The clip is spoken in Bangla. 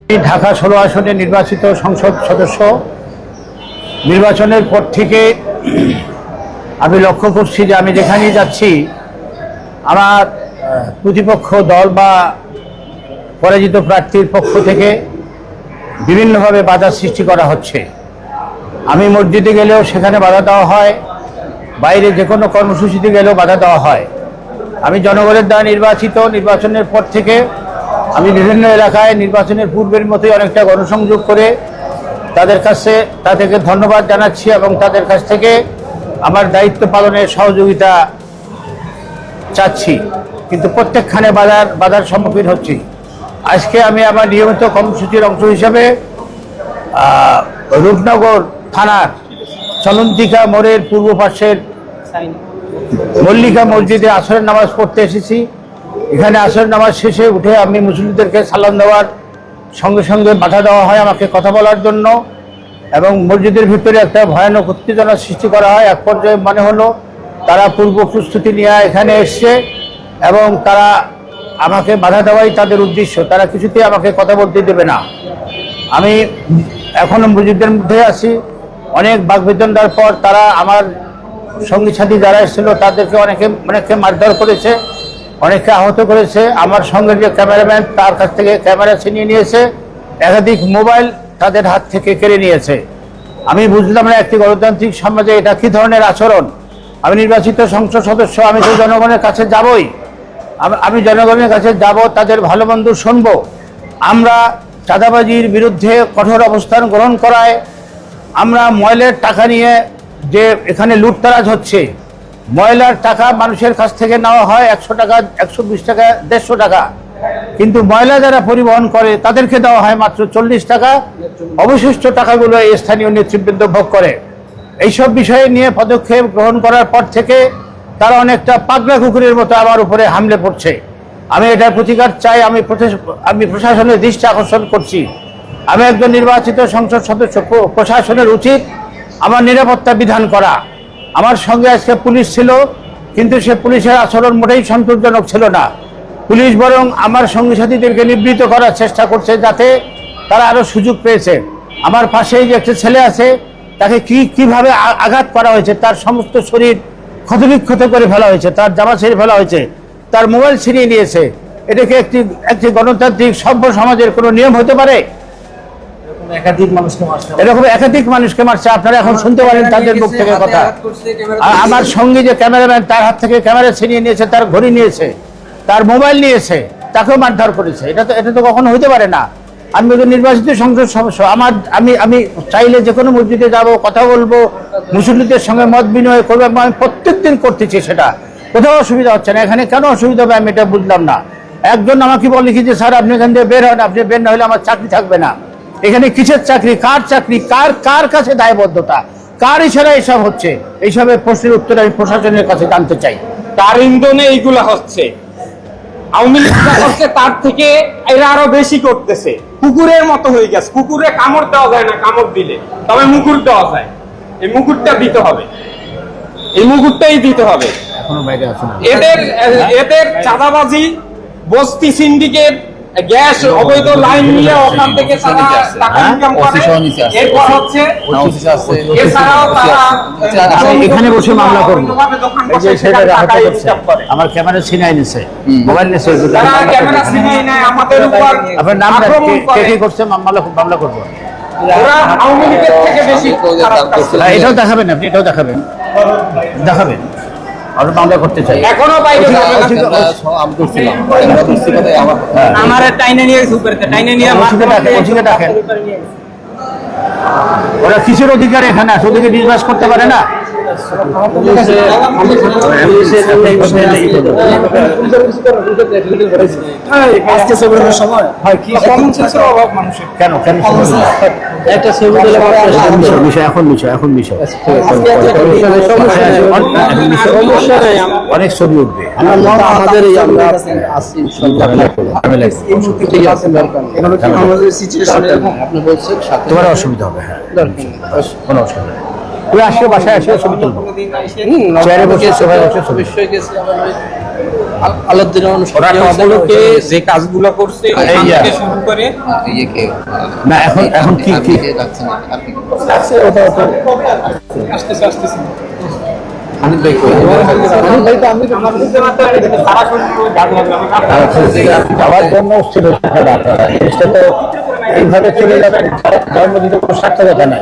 ঢাকা 16 আসনে নির্বাচিত সংসদ সদস্য নির্বাচনের পর থেকে আমি লক্ষ্য করছি যে আমি যেখানেই যাচ্ছি আমার প্রতিপক্ষ দল বা পরাজিত প্রার্থীর পক্ষ থেকে বিভিন্নভাবে বাধা সৃষ্টি করা হচ্ছে। আমি মসজিদে গেলেও সেখানে বাধা দেওয়া হয়, বাইরে যে কোনো কর্মসূচিতে গেলেও বাধা দেওয়া হয়। আমি জনগণের দ্বারা নির্বাচিত, নির্বাচনের পর থেকে আমি বিভিন্ন এলাকায় নির্বাচনের পূর্বের মতোই অনেকটা গণসংযোগ করে তাদেরকে ধন্যবাদ জানাচ্ছি এবং তাদের কাছ থেকে আমার দায়িত্ব পালনের সহযোগিতা চাচ্ছি, কিন্তু প্রত্যেকখানে বাধার সম্মুখীন হচ্ছি। আজকে আমি আমার নিয়মিত কর্মসূচির অংশ হিসেবে রূপনগর থানার চলন্তিকা মোড়ের পূর্ব পাশের মল্লিকা মসজিদে আসরের নামাজ পড়তে এসেছি। এখানে আসরের নামাজ শেষে উঠে আমি মুসলিমদেরকে সালাম দেওয়ার সঙ্গে সঙ্গে বাধা দেওয়া হয় আমাকে কথা বলার জন্য, এবং মসজিদের ভিতরে একটা ভয়ানক উত্তেজনা সৃষ্টি করা হয়। এক পর্যায়ে মনে হলো তারা পূর্ব প্রস্তুতি নিয়ে এখানে এসছে এবং তারা আমাকে বাধা দেওয়াই তাদের উদ্দেশ্য। তারা কিছুতেই আমাকে কথা বলতে দেবে না। আমি এখনো মসজিদের মধ্যে আছি। অনেক বাকবিতণ্ডার পর তারা আমার সঙ্গী সাথী যারা এসেছিল তাদেরকে অনেকে মারধর করেছে, অনেকে আহত করেছে। আমার সঙ্গে যে ক্যামেরাম্যান তার কাছ থেকে ক্যামেরা ছিনিয়ে নিয়েছে, একাধিক মোবাইল তাদের হাত থেকে কেড়ে নিয়েছে। আমি বুঝলাম না একটি গণতান্ত্রিক সমাজে এটা কী ধরনের আচরণ। আমি নির্বাচিত সংসদ সদস্য, আমি তো জনগণের কাছে যাবই। আমি জনগণের কাছে যাব, তাদের ভালো মন্দ শুনব। আমরা চাঁদাবাজির বিরুদ্ধে কঠোর অবস্থান গ্রহণ করায় আমরা ময়লার টাকা নিয়ে যে এখানে লুটতরাজ হচ্ছে, ময়লার টাকা মানুষের কাছ থেকে নেওয়া হয় 100 টাকা, 120 টাকা, 150 টাকা, কিন্তু ময়লা যারা পরিবহন করে তাদেরকে দেওয়া হয় মাত্র 40 টাকা। অবশিষ্ট টাকাগুলো এই স্থানীয় নেতৃবৃন্দ ভোগ করে। এইসব বিষয়ে নিয়ে পদক্ষেপ গ্রহণ করার পর থেকে তারা অনেকটা পাগলা কুকুরের মতো আমার উপরে হামলে পড়ছে। আমি এটার প্রতিকার চাই। আমি প্রশাসনের দৃষ্টি আকর্ষণ করছি। আমি একজন নির্বাচিত সংসদ সদস্য, প্রশাসনের উচিত আমার নিরাপত্তা বিধান করা। আমার সঙ্গে আজকে পুলিশ ছিল, কিন্তু সে পুলিশের আচরণ মোটেই সন্তোষজনক ছিল না। পুলিশ বরং আমার সঙ্গী সাথীদেরকে নিবৃত্ত করার চেষ্টা করছে, যাতে তারা আরও সুযোগ পেয়েছে। আমার পাশেই যে একটা ছেলে আছে, তাকে কিভাবে আঘাত করা হয়েছে, তার সমস্ত শরীর ক্ষতবিক্ষত করে ফেলা হয়েছে, তার জামা ছিঁড়ে ফেলা হয়েছে, তার মোবাইল ছিনিয়ে নিয়েছে। এটাকে একটি গণতান্ত্রিক সভ্য সমাজের কোনো নিয়ম হতে পারে? এরকম একাধিক মানুষকে মারছে। আপনারা এখন শুনতে পারেন তাদের মুখ থেকে কথা। আমার সঙ্গে যে ক্যামেরাম্যান, তার হাত থেকে ক্যামেরা ছিনিয়ে নিয়েছে, তার ঘড়ি নিয়েছে, তার মোবাইল নিয়েছে, তাকেও মারধর করেছে। এটা তো কখনো হতে পারে না। আমি নির্বাচিত সংসদ সদস্য, আমি চাইলে যে কোনো মসজিদে যাব, কথা বলবো, মুসল্লিদের সঙ্গে মত বিনিময় করবো, আমি প্রত্যেকদিন করতেছি। সেটা কোথাও অসুবিধা হচ্ছে না। এখানে কেন অসুবিধা হবে আমি এটা বুঝলাম না। একজন আমাকে বলে কি যে স্যার আপনি এখান থেকে বের হন, আপনি বের না হলে আমার চাকরি থাকবে না। এখানে কিসের চাকরি, কার চাকরি, কার কাছে দায়বদ্ধতা, কার ইশারা এসব হচ্ছে? এইসবের প্রশ্নের উত্তর আমি প্রশাসনের কাছে জানতে চাই। তার ইন্ধনে এইগুলা হচ্ছে। আওয়ামী লীগ করছে, তার থেকে এরা আরো বেশি করতেছে। কুকুরের মতো হয়ে গেছে। কুকুরে কামড় দেওয়া যায় না, কামড় দিলে তবে মুকুর দেওয়া যায়। এই মুকুরটা দিতে হবে, এই মুকুরটাই দিতে হবে। এদের চাঁদাবাজি, বস্তি সিন্ডিকেট, গ্যাস অবৈধ লাইন নিয়ে ওখান থেকে তারা টাকা ইনকাম করে। এরপর হচ্ছে এছাড়াও তারা এখানে বসে মামলা করবো। আমার ক্যামেরা ছিনাই নিছে, মোবাইল নিছে, আমাদের উপর আপনার নাম কে করছে? মামলা করবো। ওরা আওয়ামী লীগের থেকে বেশি এটাও দেখাবেন, আপনি এটাও দেখাবেন। আমরা মামলা করতে চাই। এখনো বাইরে আমার টাইনে নিয়ে দেখেন, ওরা কিসের অধিকার এখানে আছে? ওদেরকে বিশ্বাস করতে পারে না। অনেক ছবি উঠবে। তোমার অসুবিধা হবে। হ্যাঁ, কোনো অসুবিধা নেই। তুই আসলে বাসায় আসলে ছবি তুলবো, চেয়ারে বসে সবাই বসে ছবি। আলাউদ্দিন ওরা টবলকে যে কাজগুলো করছে এখান এই থেকে শুরু করে ইয়েকে না এখন এখন কি কি রাখছেন আপনি আছে ওটা তো আসতেছে আসতেছে হানিফ ভাই কই? হানিফ ভাই তো আমি তো যাওয়ার জন্য ছিল জিনিসটা তো এইভাবে চলে যাবে ধর্ম দিতে কোনো সার্থকতা নাই